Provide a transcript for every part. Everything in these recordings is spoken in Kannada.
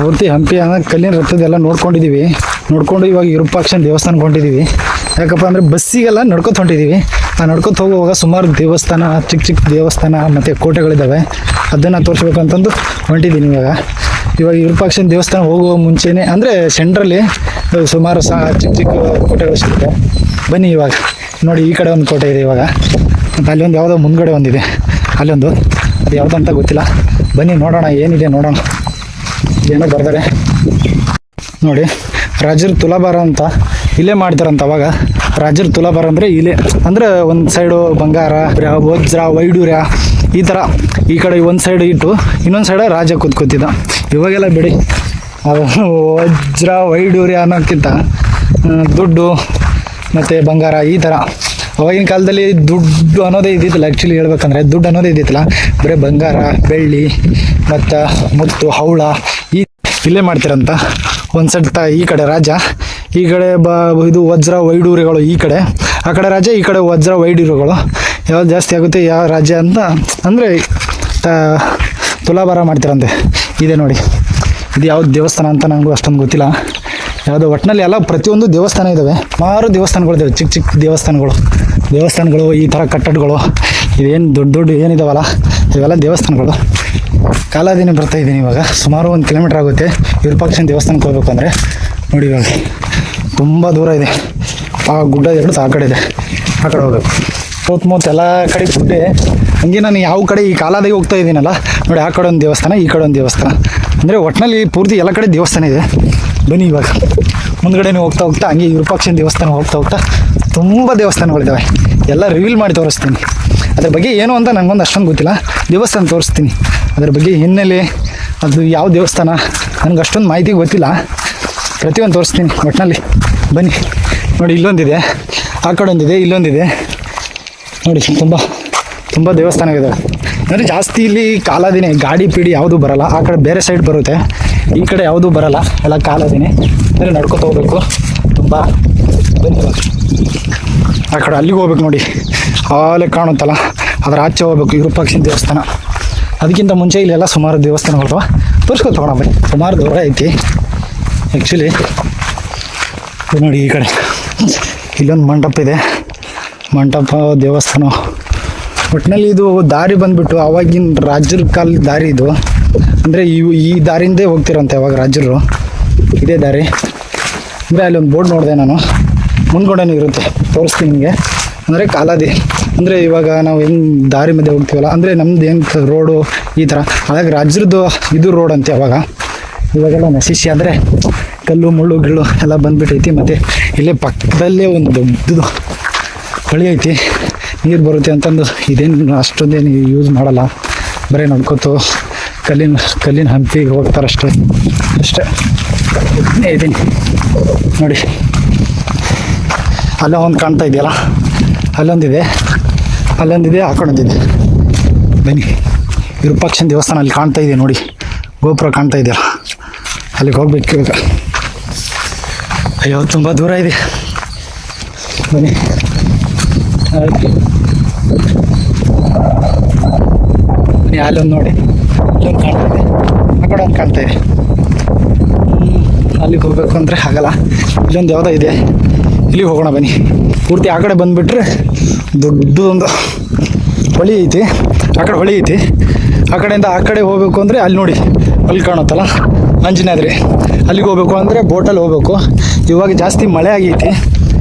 ಪೂರ್ತಿ ಹಂಪಿ ಅನ್ನೋ ಕಲ್ಲಿನ ರಥದ್ದೆಲ್ಲ ನೋಡ್ಕೊಂಡು ಇವಾಗ ವಿರೂಪಾಕ್ಷನ ದೇವಸ್ಥಾನಕ್ಕೆ ಹೊಂಟಿದ್ದೀವಿ. ಯಾಕಪ್ಪ ಅಂದರೆ ಬಸ್ಸಿಗೆಲ್ಲ ನಡ್ಕೊತ ಹೊಂಟಿದ್ದೀವಿ. ಆ ನಡ್ಕೊತ ಹೋಗುವಾಗ ಸುಮಾರು ದೇವಸ್ಥಾನ, ಚಿಕ್ಕ ದೇವಸ್ಥಾನ ಮತ್ತು ಕೋಟೆಗಳಿದ್ದಾವೆ. ಅದನ್ನು ತೋರಿಸ್ಬೇಕಂತಂದು ಹೊಂಟಿದ್ದೀನಿ. ಇವಾಗ ವಿರೂಪಾಕ್ಷನ ದೇವಸ್ಥಾನ ಹೋಗುವ ಮುಂಚೆನೇ ಅಂದರೆ ಸೆಂಟ್ರಲ್ಲಿ ಸುಮಾರು ಚಿಕ್ಕ ಕೋಟೆಗಳು ಸಿಗುತ್ತೆ. ಬನ್ನಿ ಇವಾಗ ನೋಡಿ, ಈ ಕಡೆ ಒಂದು ಕೋಟೆ ಇದೆ ಇವಾಗ, ಮತ್ತು ಅಲ್ಲೊಂದು ಯಾವುದೋ ಮುಂದ್ಗಡೆ ಒಂದಿದೆ, ಅಲ್ಲೊಂದು ಅದು ಯಾವುದೋ ಅಂತ ಗೊತ್ತಿಲ್ಲ. ಬನ್ನಿ ನೋಡೋಣ ಏನಿದೆ ನೋಡೋಣ. ಏನೋ ಬರ್ತಾರೆ ನೋಡಿ, ರಾಜರ ತುಲಾಭಾರ ಅಂತ ಇಲ್ಲೇ ಮಾಡ್ತಾರಂತ. ಅವಾಗ ರಾಜರ ತುಲಾಭಾರ ಅಂದರೆ ಇಲ್ಲೇ, ಅಂದರೆ ಒಂದು ಸೈಡು ಬಂಗಾರ, ವಜ್ರ, ವೈಡೂರ್ಯ ಈ ಥರ ಈ ಕಡೆ ಒಂದು ಸೈಡ್ ಇಟ್ಟು ಇನ್ನೊಂದು ಸೈಡ ರಾಜ ಕೂತ್ಕೊತಿದ್ದ. ಇವಾಗೆಲ್ಲ ಬಿಡಿ, ವಜ್ರ ವೈಡೂರ್ಯ ಅನ್ನೋಕ್ಕಿಂತ ದುಡ್ಡು ಮತ್ತು ಬಂಗಾರ ಈ ಥರ. ಅವಾಗಿನ ಕಾಲದಲ್ಲಿ ದುಡ್ಡು ಅನ್ನೋದೇ ಇದ್ದಿತ್ತಿಲ್ಲ. ಆ್ಯಕ್ಚುಲಿ ಹೇಳ್ಬೇಕಂದ್ರೆ ದುಡ್ಡು ಅನ್ನೋದೇ ಇದ್ದಿತ್ತಿಲ್ಲ. ಬರೀ ಬಂಗಾರ, ಬೆಳ್ಳಿ ಮತ್ತು ಮುತ್ತು, ಹವಳ ಇಲ್ಲೇ ಮಾಡ್ತಿರಂತ. ಒಂದು ಸೈಡ್ ಈ ಕಡೆ ರಾಜ, ಈ ಕಡೆ ಇದು ವಜ್ರ ವೈಡೂರ್ಯಗಳು ಈ ಕಡೆ, ಆ ಕಡೆ ರಾಜ, ಈ ಕಡೆ ವಜ್ರ ವೈಡೂರ್ಯಗಳು. ಯಾವ್ದು ಜಾಸ್ತಿ ಆಗುತ್ತೆ ಯಾವ ರಾಜ್ಯ ಅಂತ ಅಂದರೆ ತುಲಾಭಾರ ಮಾಡ್ತಿರಂತೆ. ಇದೆ ನೋಡಿ, ಇದು ಯಾವ್ದು ದೇವಸ್ಥಾನ ಅಂತ ನನಗೂ ಅಷ್ಟೊಂದು ಗೊತ್ತಿಲ್ಲ. ಯಾವುದೋ ಒಟ್ಟಿನಲ್ಲಿ ಎಲ್ಲ ಪ್ರತಿಯೊಂದು ದೇವಸ್ಥಾನ ಇದ್ದಾವೆ. ಸುಮಾರು ದೇವಸ್ಥಾನಗಳಿದ್ದಾವೆ, ಚಿಕ್ಕ ದೇವಸ್ಥಾನಗಳು ಈ ಥರ ಕಟ್ಟಡಗಳು. ಇದೇನು ದೊಡ್ಡ ಏನಿದಾವಲ್ಲ ಇವೆಲ್ಲ ದೇವಸ್ಥಾನಗಳು. ಕಾಲಾದಿನ ಬರ್ತಾಯಿದ್ದೀನಿ ಇವಾಗ. ಸುಮಾರು 1 ಕಿಲೋಮೀಟ್ರ್ ಆಗುತ್ತೆ ವಿರೂಪಾಕ್ಷನ ದೇವಸ್ಥಾನಕ್ಕೆ ಹೋಗ್ಬೇಕು ಅಂದರೆ. ನೋಡಿ ಇವಾಗ ತುಂಬ ದೂರ ಇದೆ. ಆ ಗುಡ್ಡ ಎರಡು ಆ ಕಡೆ ಇದೆ, ಆ ಕಡೆ ಹೋಗ್ಬೇಕು. ಮೂವತ್ತು ಎಲ್ಲ ಕಡೆ ಗುಡ್ಡೆ. ಹಂಗೆ ನಾನು ಯಾವ ಕಡೆ ಈ ಕಾಲಾದಿಗೆ ಹೋಗ್ತಾ ಇದ್ದೀನಲ್ಲ ನೋಡಿ, ಆ ಕಡೆ ಒಂದು ದೇವಸ್ಥಾನ, ಈ ಕಡೆ ಒಂದು ದೇವಸ್ಥಾನ. ಅಂದರೆ ಒಟ್ಟಿನಲ್ಲಿ ಪೂರ್ತಿ ಎಲ್ಲ ಕಡೆ ದೇವಸ್ಥಾನ ಇದೆ. ಬನ್ನಿ ಇವಾಗ ಮುಂದ್ಗಡೆ ಹೋಗ್ತಾ ಹಂಗೆ ವಿರೂಪಾಕ್ಷನ ದೇವಸ್ಥಾನ ಹೋಗ್ತಾ ತುಂಬ ದೇವಸ್ಥಾನಗಳಿದ್ದಾವೆ. ಎಲ್ಲ ರಿವೀಲ್ ಮಾಡಿ ತೋರಿಸ್ತೀನಿ. ಅದ್ರ ಬಗ್ಗೆ ಏನು ಅಂತ ನನಗೊಂದು ಅಷ್ಟೊಂದು ಗೊತ್ತಿಲ್ಲ. ದೇವಸ್ಥಾನ ತೋರಿಸ್ತೀನಿ, ಅದ್ರ ಬಗ್ಗೆ ಹಿನ್ನೆಲೆ, ಅದು ಯಾವ ದೇವಸ್ಥಾನ ನನಗೆ ಅಷ್ಟೊಂದು ಮಾಹಿತಿ ಗೊತ್ತಿಲ್ಲ. ಪ್ರತಿಯೊಂದು ತೋರಿಸ್ತೀನಿ ಒಟ್ಟಿನಲ್ಲಿ. ಬನ್ನಿ ನೋಡಿ, ಇಲ್ಲೊಂದಿದೆ, ಆ ಕಡೆ ಒಂದಿದೆ, ಇಲ್ಲೊಂದಿದೆ ನೋಡಿ. ತುಂಬ ದೇವಸ್ಥಾನಗಳಿದ್ದಾವೆ. ಅಂದರೆ ಜಾಸ್ತಿ ಇಲ್ಲಿ ಕಾಲಾದಿನೇ, ಗಾಡಿ ಪೀಡಿ ಯಾವುದೂ ಬರೋಲ್ಲ. ಆ ಕಡೆ ಬೇರೆ ಸೈಡ್ ಬರುತ್ತೆ, ಈ ಕಡೆ ಯಾವುದೂ ಬರೋಲ್ಲ, ಎಲ್ಲ ಕಾಲಾದಿನೇ. ಅಂದರೆ ನಡ್ಕೊತ ಹೋಗ್ಬೇಕು ತುಂಬ. ಬನ್ನಿ ಆ ಕಡೆ ಅಲ್ಲಿಗೆ ಹೋಗ್ಬೇಕು ನೋಡಿ, ಹಾಲೆ ಕಾಣುತ್ತಲ್ಲ ಅದರ ಆಚೆ ಹೋಗ್ಬೇಕು ವಿರೂಪಾಕ್ಷನ ದೇವಸ್ಥಾನ. ಅದಕ್ಕಿಂತ ಮುಂಚೆ ಇಲ್ಲೆಲ್ಲ ಸುಮಾರು ದೇವಸ್ಥಾನಗಳು ತೋರಿಸ್ಕೊತ ಹೋಗೋಣ ಬನ್ನಿ. ಸುಮಾರು ದೂರ ಐತಿ ಆ್ಯಕ್ಚುಲಿ. ನೋಡಿ ಈ ಕಡೆ ಇಲ್ಲೊಂದು ಮಂಟಪ ಇದೆ, ಮಂಟಪ ದೇವಸ್ಥಾನ. ಒಟ್ಟಿನಲ್ಲಿ ಇದು ದಾರಿ ಬಂದುಬಿಟ್ಟು ಆವಾಗಿನ ರಾಜರ ಕಾಲದ ದಾರಿ ಇದು. ಅಂದರೆ ಈ ದಾರಿಯಿಂದೇ ಹೋಗ್ತಿರಂತೆ ಅವಾಗ ರಾಜರು. ಇದೇ ದಾರಿ. ಅಂದರೆ ಅಲ್ಲೊಂದು ಬೋರ್ಡ್ ನೋಡಿದೆ ನಾನು, ಮುಂದ್ಗಡೆನೂ ಇರುತ್ತೆ, ತೋರಿಸ್ತೀನಿ ನಿಮಗೆ. ಅಂದರೆ ಕಾಲಾದಿ ಅಂದರೆ ಇವಾಗ ನಾವು ಹೆಂಗೆ ದಾರಿ ಮಧ್ಯೆ ಹೋಗ್ತೀವಲ್ಲ, ಅಂದರೆ ನಮ್ದು ಏನು ರೋಡು ಈ ಥರ. ಹಾಗಾಗಿ ರಾಜ್ಯದ್ದು ಇದು ರೋಡ್ ಅಂತೆ ಅವಾಗ. ಇವಾಗೆಲ್ಲ ನಶಿಸಿ ಅಂದರೆ ಕಲ್ಲು ಮುಳ್ಳು ಗಿಳ್ಳು ಎಲ್ಲ ಬಂದುಬಿಟ್ಟೈತಿ. ಮತ್ತು ಇಲ್ಲೇ ಪಕ್ಕದಲ್ಲೇ ಒಂದು ದೊಡ್ಡದು ಹೊಳಿ ಐತಿ, ನೀರು ಬರುತ್ತೆ ಅಂತಂದು ಇದೇನು ಅಷ್ಟೊಂದೇನು ಯೂಸ್ ಮಾಡಲ್ಲ. ಬರೀ ನಡ್ಕೊತು ಕಲ್ಲಿನ ಹಂಪಿಗೆ ಹೋಗ್ತಾರಷ್ಟೇ ಇದ್ದೀನಿ ನೋಡಿ. ಅಲ್ಲ ಒಂದು ಕಾಣ್ತಾ ಇದೆಯಲ್ಲ, ಅಲ್ಲೊಂದಿದೆ, ಆ ಕಡೆ ಒಂದಿದೆ. ಬನ್ನಿ ವಿರೂಪಾಕ್ಷನ ದೇವಸ್ಥಾನ ಅಲ್ಲಿ ಕಾಣ್ತಾ ಇದೆ ನೋಡಿ, ಗೋಪುರ ಕಾಣ್ತಾ ಇದೆಯಲ್ಲ, ಅಲ್ಲಿಗೆ ಹೋಗ್ಬೇಕು ಇವಾಗ. ಅಯ್ಯೋ ತುಂಬ ದೂರ ಇದೆ. ಬನ್ನಿ ಅಲ್ಲೊಂದು ನೋಡಿ, ಇಲ್ಲೊಂದು ಕಾಣ್ತಾ ಇದೆ, ಆ ಕಡೆ ಒಂದು ಕಾಣ್ತಾ ಇದೆ. ಅಲ್ಲಿಗೆ ಹೋಗ್ಬೇಕು ಅಂದರೆ ಆಗಲ್ಲ. ಇಲ್ಲೊಂದು ಯಾವುದೋ ಇದೆ, ಇಲ್ಲಿಗೆ ಹೋಗೋಣ ಬನ್ನಿ. ಪೂರ್ತಿ ಆ ಕಡೆ ಬಂದುಬಿಟ್ರೆ ದೊಡ್ಡದೊಂದು ಹೊಳಿ ಐತಿ, ಆ ಕಡೆ ಹೊಳಿ ಐತಿ. ಆ ಕಡೆಯಿಂದ ಆ ಕಡೆ ಹೋಗಬೇಕು ಅಂದರೆ ಅಲ್ಲಿ ನೋಡಿ, ಅಲ್ಲಿ ಕಾಣುತ್ತಲ್ಲ ಅಂಜನಾದ್ರಿ, ಅಲ್ಲಿಗೆ ಹೋಗ್ಬೇಕು ಅಂದರೆ ಬೋಟಲ್ಲಿ ಹೋಗ್ಬೇಕು. ಇವಾಗ ಜಾಸ್ತಿ ಮಳೆ ಆಗೈತಿ,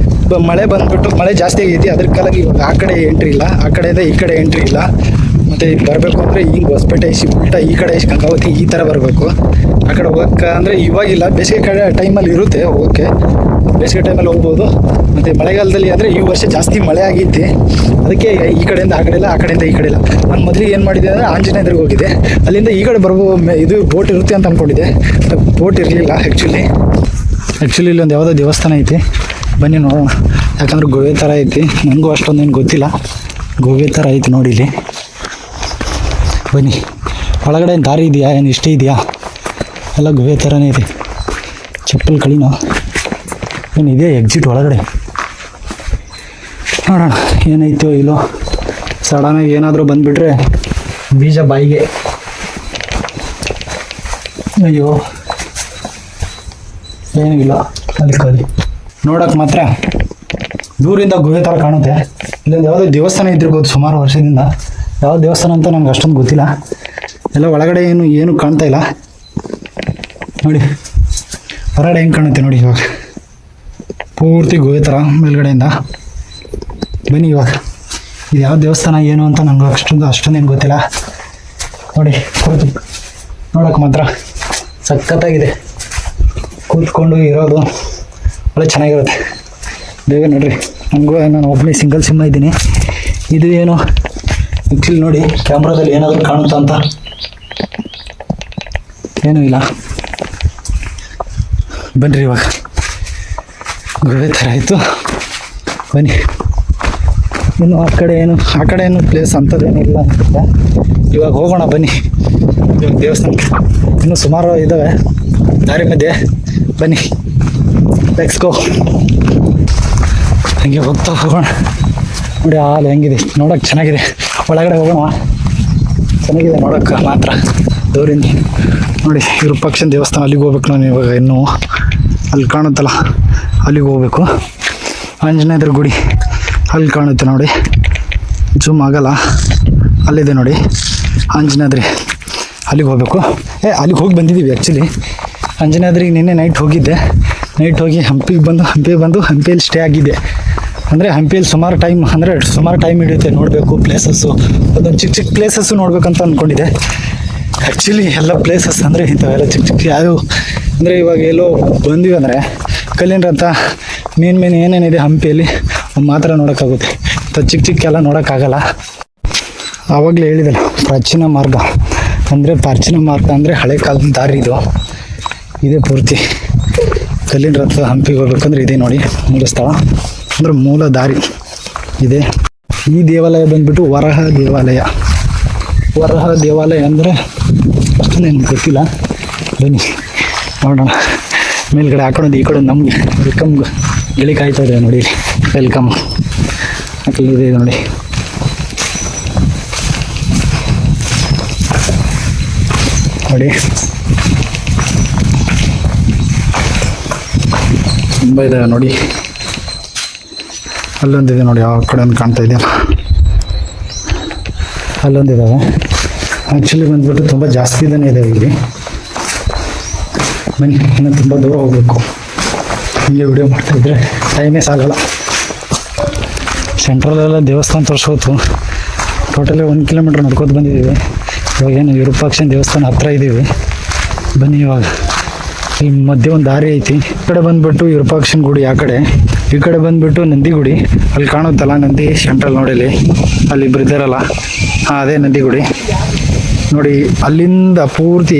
ಮಳೆ ಬಂದುಬಿಟ್ಟು ಮಳೆ ಜಾಸ್ತಿ ಆಗೈತಿ. ಅದ್ರ ಕಾಲಾಗಿ ಇವಾಗ ಆ ಕಡೆ ಎಂಟ್ರಿ ಇಲ್ಲ, ಆ ಕಡೆಯಿಂದ ಈ ಕಡೆ ಎಂಟ್ರಿ ಇಲ್ಲ. ಮತ್ತು ಬರಬೇಕು ಅಂದರೆ ಈಗ ಹೊಸಪೇಟೆ ಉಲ್ಟಾ ಈ ಕಡೆ ಗಂಗಾವತಿ ಈ ಥರ ಬರಬೇಕು. ಆ ಕಡೆ ಹೋಗೋಕ್ಕೆ ಅಂದರೆ ಇವಾಗಿಲ್ಲ, ಬೇಸಿಗೆ ಕಡೆ ಟೈಮಲ್ಲಿ ಇರುತ್ತೆ ಹೋಗೋಕ್ಕೆ, ಬೇಸಿಗೆ ಟೈಮಲ್ಲಿ ಹೋಗ್ಬೋದು. ಮತ್ತು ಮಳೆಗಾಲದಲ್ಲಿ ಅಂದರೆ ಈ ವರ್ಷ ಜಾಸ್ತಿ ಮಳೆ ಆಗೈತಿ, ಅದಕ್ಕೆ ಈ ಕಡೆಯಿಂದ ಆ ಕಡೆ ಇಲ್ಲ, ಆ ಕಡೆಯಿಂದ ಈ ಕಡೆ ಇಲ್ಲ. ನಾನು ಮೊದಲಿಗೆ ಏನು ಮಾಡಿದೆ ಅಂದರೆ ಆಂಜನೇಯದ್ರಿಗೆ ಹೋಗಿದ್ದೆ, ಅಲ್ಲಿಂದ ಈ ಕಡೆ ಇದು ಬೋಟ್ ಇರುತ್ತೆ ಅಂತ ಅಂದ್ಕೊಂಡಿದ್ದೆ. ಬೋಟ್ ಇರಲಿಲ್ಲ ಆ್ಯಕ್ಚುಲಿ ಇಲ್ಲೊಂದು ಯಾವುದೋ ದೇವಸ್ಥಾನ ಐತಿ, ಬನ್ನಿ ನೋಡೋಣ. ಯಾಕಂದ್ರೆ ಗೋವೆ ಥರ ಐತಿ, ನನಗೂ ಅಷ್ಟೊಂದೇನು ಗೊತ್ತಿಲ್ಲ. ಗೋವೆ ಥರ ಐತಿ ನೋಡಿ ಇಲ್ಲಿ. ಬನ್ನಿ ಒಳಗಡೆ ದಾರಿ ಇದೆಯಾ, ಏನು ಇಷ್ಟೇ ಇದೆಯಾ, ಎಲ್ಲ ಗೋವೆ ಥರನೇ ಇದೆ. ಚಪ್ಪಲ್ ಕಳಿನೋ ಏನಿದೆ ಎಕ್ಸಿಟ್ ಒಳಗಡೆ. ನೋಡೋಣ ಏನೈತೋ ಇಲ್ಲೋ. ಸಡನ್ನಾಗಿ ಏನಾದರೂ ಬಂದುಬಿಟ್ರೆ ಬೀಜ ಬಾಯಿಗೆ. ಅಯ್ಯೋ ಏನೂ ಇಲ್ಲ, ಅಲ್ಲಿ ಖಾಲಿ. ನೋಡೋಕೆ ಮಾತ್ರ ದೂರಿಂದ ಗುಹೆ ಥರ ಕಾಣುತ್ತೆ. ಇಲ್ಲೊಂದು ಯಾವುದೋ ದೇವಸ್ಥಾನ ಇದ್ದಿರ್ಬೋದು ಸುಮಾರು ವರ್ಷದಿಂದ. ಯಾವ ದೇವಸ್ಥಾನ ಅಂತ ನನಗೆ ಅಷ್ಟೊಂದು ಗೊತ್ತಿಲ್ಲ. ಎಲ್ಲ ಒಳಗಡೆ ಏನು ಕಾಣ್ತಾ ಇಲ್ಲ ನೋಡಿ. ಹೊರಗಡೆ ಹೆಂಗೆ ಕಾಣುತ್ತೆ ನೋಡಿ. ಇವಾಗ ಪೂರ್ತಿ ಗುಹೆ ಥರ ಮೇಲ್ಗಡೆಯಿಂದ. ಬನ್ನಿ ಇವಾಗ ಇದು ಯಾವ ದೇವಸ್ಥಾನ ಏನು ಅಂತ ನನಗೆ ಅಷ್ಟೊಂದೇನು ಗೊತ್ತಿಲ್ಲ. ನೋಡಿ ಕೂತು ನೋಡೋಕೆ ಮಾತ್ರ ಸಖತ್ತಾಗಿದೆ. ಕೂತ್ಕೊಂಡು ಇರೋದು ಒಳ್ಳೆ ಚೆನ್ನಾಗಿರುತ್ತೆ. ಬೇಗ ನೋಡ್ರಿ. ನಾನು ಒಬ್ಬನೇ ಸಿಂಗಲ್ ಸಿಮ್ಮ ಇದ್ದೀನಿ. ಇದು ಏನು ಆ್ಯಕ್ಚುಲಿ ನೋಡಿ ಕ್ಯಾಮ್ರಾದಲ್ಲಿ ಏನಾದರೂ ಕಾಣುತ್ತಾ ಅಂತ ಏನೂ ಇಲ್ಲ. ಬನ್ನಿರಿ ಇವಾಗ ಗುಹೆ ಥರ ಆಯಿತು. ಬನ್ನಿ. ಇನ್ನು ಆ ಕಡೆ ಏನು ಪ್ಲೇಸ್ ಅಂಥದ್ದೇನಿಲ್ಲ ಅನ್ಸುತ್ತೆ. ಇವಾಗ ಹೋಗೋಣ ಬನ್ನಿ ಇವಾಗ ದೇವಸ್ಥಾನಕ್ಕೆ. ಇನ್ನೂ ಸುಮಾರು ಇದ್ದಾವೆ ದಾರಿ ಮಧ್ಯೆ. ಬನ್ನಿ ಲೆಟ್ಸ್ ಗೋ. ಹಾಗೆ ಹೋಗ್ತಾ ಹೋಗೋಣ. ನೋಡಿ ಹಾಲು ಹೆಂಗಿದೆ ನೋಡೋಕೆ ಚೆನ್ನಾಗಿದೆ. ಒಳಗಡೆ ಹೋಗೋಣ. ಚೆನ್ನಾಗಿದೆ ನೋಡೋಕೆ ಮಾತ್ರ ದೂರಿಂದ. ನೋಡಿ ವಿರೂಪಾಕ್ಷನ ದೇವಸ್ಥಾನ, ಅಲ್ಲಿಗೆ ಹೋಗ್ಬೇಕು ನಾನು ಇವಾಗ. ಇನ್ನೂ ಅಲ್ಲಿ ಕಾಣುತ್ತಲ್ಲ ಅಲ್ಲಿಗೆ ಹೋಗ್ಬೇಕು. ಆಂಜನೇಯದ್ರ ಗುಡಿ ಅಲ್ಲಿ ಕಾಣುತ್ತೆ ನೋಡಿ, ಜೂಮ್ ಆಗಲ್ಲ. ಅಲ್ಲಿದೆ ನೋಡಿ ಆಂಜನೇಯದ್ರಿ. ಅಲ್ಲಿಗೆ ಹೋಗಬೇಕು. ಅಲ್ಲಿಗೆ ಹೋಗಿ ಬಂದಿದ್ದೀವಿ ಆ್ಯಕ್ಚುಲಿ. ಆಂಜನೇಯದ್ರಿಗೆ ನಿನ್ನೆ ನೈಟ್ ಹೋಗಿದ್ದೆ. ನೈಟ್ ಹೋಗಿ ಹಂಪಿಗೆ ಬಂದು ಹಂಪಿಯಲ್ಲಿ ಸ್ಟೇ ಆಗಿದ್ದೆ. ಅಂದರೆ ಹಂಪಿಯಲ್ಲಿ ಸುಮಾರು ಟೈಮ್ ಹಿಡಿಯುತ್ತೆ ನೋಡಬೇಕು ಪ್ಲೇಸಸ್ಸು. ಅದೊಂದು ಚಿಕ್ಕ ಪ್ಲೇಸಸ್ಸು ನೋಡ್ಬೇಕಂತ ಅಂದ್ಕೊಂಡಿದ್ದೆ. ಆ್ಯಕ್ಚುಲಿ ಎಲ್ಲ ಪ್ಲೇಸಸ್ ಅಂದರೆ ಇಂಥವೆಲ್ಲ ಚಿಕ್ಕ ಯಾವ್ಯಾವ ಅಂದರೆ ಇವಾಗ ಎಲ್ಲೋ ಬಂದಿವಿ ಅಂದರೆ ಕಲ್ಲಿನ ರಥ ಮೇನ್ ಏನೇನಿದೆ ಹಂಪಿಯಲ್ಲಿ ಮಾತ್ರ ನೋಡೋಕ್ಕಾಗುತ್ತೆ. ಚಿಕ್ಕ ಎಲ್ಲ ನೋಡೋಕ್ಕಾಗಲ್ಲ. ಆವಾಗಲೇ ಹೇಳಿದಲ್ಲ ಪ್ರಾಚೀನ ಮಾರ್ಗ ಅಂದರೆ ಹಳೆ ಕಾಲದ ದಾರಿ ಇದು. ಇದೇ ಪೂರ್ತಿ ಕಲ್ಲಿನ ರಥ. ಹಂಪಿಗೆ ಹೋಗ್ಬೇಕಂದ್ರೆ ಇದೆ ನೋಡಿ ಮೂಲ ಸ್ಥಳ, ಅಂದರೆ ಮೂಲ ದಾರಿ ಇದೆ. ಈ ದೇವಾಲಯ ಬಂದುಬಿಟ್ಟು ವರಹ ದೇವಾಲಯ ಅಂದರೆ ಅಷ್ಟೊಂದೇನು ಗೊತ್ತಿಲ್ಲ. ಬನ್ನಿ ನೋಡೋಣ. ಮೇಲ್ಗಡೆ ಆ ಕಡೆ ಈ ಕಡೆ ನಮಗೆ ವೆಲ್ಕಮ್ ಗಿಳಿ ಕಾಯ್ತಾ ಇದೆ ನೋಡಿ. ವೆಲ್ಕಮ್ ಇದೆ ನೋಡಿ. ತುಂಬ ಇದೆ ನೋಡಿ. ಅಲ್ಲೊಂದಿದೆ ನೋಡಿ, ಯಾವ ಕಡೆ ಒಂದು ಕಾಣ್ತಾ ಇದೆಯಲ್ಲ ಅಲ್ಲೊಂದಿದ್ದಾವೆ. ಆ್ಯಕ್ಚುಲಿ ಬಂದುಬಿಟ್ಟು ತುಂಬ ಜಾಸ್ತಿ ಇದ್ದಾನೆ ಇದೆ ಇಲ್ಲಿ. ಬನ್ನಿ ಇನ್ನು ತುಂಬ ದೂರ ಹೋಗಬೇಕು. ಹೀಗೆ ವಿಡಿಯೋ ಮಾಡ್ತಾಯಿದ್ರೆ ಟೈಮೇ ಸಾಗಲ್ಲ. ಸೆಂಟ್ರಲೆಲ್ಲ ದೇವಸ್ಥಾನ ತೋರಿಸೋದು. ಟೋಟಲಿ 1 ಕಿಲೋಮೀಟ್ರ್ ನಡ್ಕೋತ ಬಂದಿದ್ದೀವಿ. ಇವಾಗ ಏನು ವಿರೂಪಾಕ್ಷನ ದೇವಸ್ಥಾನ ಹತ್ತಿರ ಇದ್ದೀವಿ. ಬನ್ನಿ ಇವಾಗ ಇಲ್ಲಿ ಮಧ್ಯೆ ಒಂದು ದಾರಿ ಐತಿ. ಈ ಕಡೆ ಬಂದುಬಿಟ್ಟು ವಿರೂಪಾಕ್ಷನ ಗುಡಿ, ಆ ಕಡೆ ಈ ಕಡೆ ಬಂದುಬಿಟ್ಟು ನಂದಿ ಗುಡಿ. ಅಲ್ಲಿ ಕಾಣುತ್ತಲ್ಲ ನಂದಿ ಸೆಂಟ್ರಲ್ ನೋಡಿ, ಅಲ್ಲಿ ಇಬ್ಬರು ಇದ್ದಾರಲ್ಲ, ಅದೇ ನಂದಿ ಗುಡಿ ನೋಡಿ. ಅಲ್ಲಿಂದ ಪೂರ್ತಿ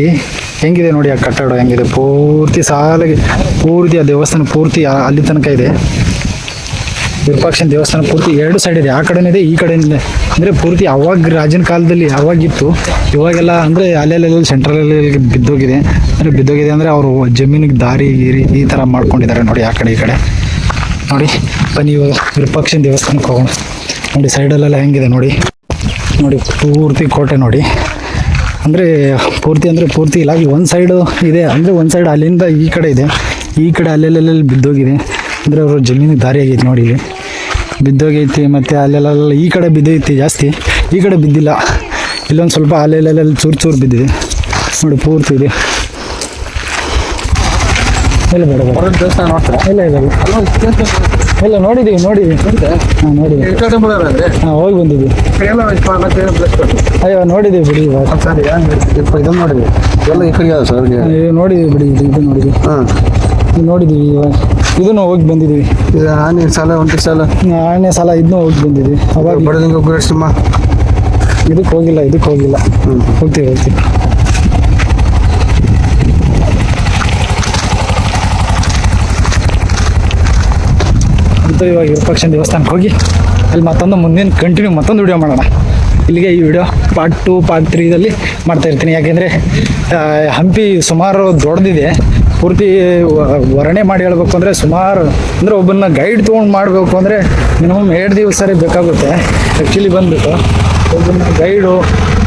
ಹೆಂಗಿದೆ ನೋಡಿ ಆ ಕಟ್ಟಡ ಹೆಂಗಿದೆ, ಪೂರ್ತಿ ಸಾಲಿಗೆ ಪೂರ್ತಿ ಆ ದೇವಸ್ಥಾನ ಪೂರ್ತಿ ಅಲ್ಲಿ ತನಕ ಇದೆ. ವಿರೂಪಾಕ್ಷನ ದೇವಸ್ಥಾನ ಪೂರ್ತಿ 2 ಸೈಡ್ ಇದೆ. ಆ ಕಡೆನಿದೆ ಈ ಕಡೆನಿದೆ. ಅಂದರೆ ಪೂರ್ತಿ ಅವಾಗ ರಾಜನ ಕಾಲದಲ್ಲಿ ಅವಾಗಿತ್ತು. ಇವಾಗೆಲ್ಲ ಅಂದರೆ ಅಲ್ಲೆಲ್ಲ ಸೆಂಟ್ರಲಲ್ಲಿ ಬಿದ್ದೋಗಿದೆ ಅಂದರೆ ಅವರು ಜಮೀನಿಗೆ ದಾರಿ ಈ ಥರ ಮಾಡ್ಕೊಂಡಿದ್ದಾರೆ ನೋಡಿ. ಆ ಕಡೆ ಈ ಕಡೆ ನೋಡಿ. ಬನ್ನಿ ಇವಾಗ ವಿರೂಪಾಕ್ಷನ ದೇವಸ್ಥಾನಕ್ಕೆ ಹೋಗೋಣ. ನೋಡಿ ಸೈಡಲ್ಲೆಲ್ಲ ಹೆಂಗಿದೆ ನೋಡಿ ಪೂರ್ತಿ ಕೋಟೆ ನೋಡಿ. ಅಂದರೆ ಪೂರ್ತಿ ಇಲ್ಲ. ಈ ಒಂದು ಸೈಡು ಇದೆ, ಅಂದರೆ ಒಂದು ಸೈಡ್ ಅಲ್ಲಿಂದ ಈ ಕಡೆ ಇದೆ, ಈ ಕಡೆ ಅಲ್ಲೆಲ್ಲೆಲ್ಲಿ ಬಿದ್ದೋಗಿದೆ. ಅಂದರೆ ಅವರು ಜಮೀನಿಗೆ ದಾರಿ ಆಗೈತೆ ನೋಡಿ, ಇಲ್ಲಿ ಬಿದ್ದೋಗೈತಿ. ಮತ್ತು ಅಲ್ಲೆಲ್ಲ ಈ ಕಡೆ ಬಿದ್ದೈತಿ ಜಾಸ್ತಿ, ಈ ಕಡೆ ಬಿದ್ದಿಲ್ಲ. ಇಲ್ಲೊಂದು ಸ್ವಲ್ಪ ಅಲ್ಲೆಲ್ಲೆಲ್ಲಿ ಚೂರು ಬಿದ್ದಿದೆ ನೋಡಿ. ಪೂರ್ತಿ ಇದೆ. ಇಲ್ಲ ಬೇಡ ದೇವಸ್ಥಾನ ನೋಡ್ತಾರೆ. ಇಲ್ಲ ನೋಡಿದ್ದೀವಿ ಹಾಂ ಹೋಗಿ ಬಂದಿದ್ದೀವಿ. ಅಯ್ಯೋ ನೋಡಿದ್ದೀವಿ ಬಿಡಿ. ಇದನ್ನು ನೋಡಿದ್ವಿ ಎಲ್ಲ ಈ ಕಡೆ ಸರ್ ನೋಡಿದ್ದೀವಿ ಬಿಡಿ. ಇದು ನೋಡಿದ್ದೀವಿ ಇವಾಗ. ಇದನ್ನು ಹೋಗಿ ಬಂದಿದ್ದೀವಿ. ಆನೆ ಸಾಲ ಇದನ್ನೂ ಹೋಗಿ ಬಂದಿದ್ದೀವಿ. ಅವಾಗ ಬಡಲಿಂಗ ಸಿಂಹ ಇದಕ್ಕೆ ಹೋಗಿಲ್ಲ. ಹೋಗ್ತೀವಿ. ಅಂತ ಇವಾಗ ವಿರೂಪಾಕ್ಷನ ದೇವಸ್ಥಾನಕ್ಕೆ ಹೋಗಿ ಅಲ್ಲಿ ಮುಂದಿನ ಕಂಟಿನ್ಯೂ ಮತ್ತೊಂದು ವಿಡಿಯೋ ಮಾಡೋಣ. ಇಲ್ಲಿಗೆ ಈ ವಿಡಿಯೋ ಪಾರ್ಟ್ 2 ಪಾರ್ಟ್ 3ದಲ್ಲಿ ಮಾಡ್ತಾಯಿರ್ತೀನಿ. ಯಾಕೆಂದರೆ ಹಂಪಿ ಸುಮಾರು ದೊಡ್ಡದಿದೆ. ಪೂರ್ತಿ ವರ್ಣನೆ ಮಾಡಿ ಹೇಳ್ಬೇಕು ಅಂದರೆ ಸುಮಾರು, ಅಂದರೆ ಒಬ್ಬನ್ನ ಗೈಡ್ ತೊಗೊಂಡು ಮಾಡಬೇಕು ಅಂದರೆ ಮಿನಿಮಮ್ 2 ದಿವಸ ಬೇಕಾಗುತ್ತೆ. ಆ್ಯಕ್ಚುಲಿ ಬಂದುಬಿಟ್ಟು ಒಬ್ಬನ್ನ ಗೈಡು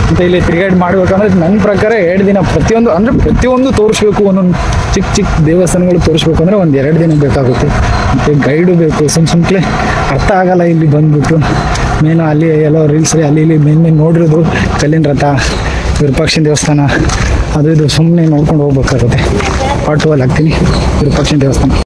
ಮತ್ತು ಇಲ್ಲಿ ತಿರುಗಾಡಿ ಮಾಡಬೇಕಂದ್ರೆ ನನ್ನ ಪ್ರಕಾರ 2 ದಿನ ಪ್ರತಿಯೊಂದು ತೋರಿಸ್ಬೇಕು. ಒಂದೊಂದು ಚಿಕ್ಕ ಚಿಕ್ಕ ದೇವಸ್ಥಾನಗಳು ತೋರಿಸ್ಬೇಕು ಅಂದರೆ 1-2 ದಿನ ಬೇಕಾಗುತ್ತೆ. ಮತ್ತು ಗೈಡು ಬೇಕು. ಸುಮ್ಮನೆ ಅರ್ಥ ಆಗಲ್ಲ ಇಲ್ಲಿ ಬಂದುಬಿಟ್ಟು. ಮೇನು ಅಲ್ಲಿ ಎಲ್ಲೋ ರೀಲ್ಸ್ ಅಲ್ಲಿ ಇಲ್ಲಿ ಮೇನ್ ನೋಡಿರೋದು ಕಲ್ಲಿನ ರಥ, ವಿರೂಪಾಕ್ಷನ ದೇವಸ್ಥಾನ, ಅದು ಇದು ಸುಮ್ಮನೆ ನೋಡ್ಕೊಂಡು ಹೋಗ್ಬೇಕಾಗುತ್ತೆ. ಪಾರ್ಟ್ 2 ಅಲ್ಲಿ ಹಾಕ್ತೀನಿ ವಿರೂಪಾಕ್ಷನ ದೇವಸ್ಥಾನ.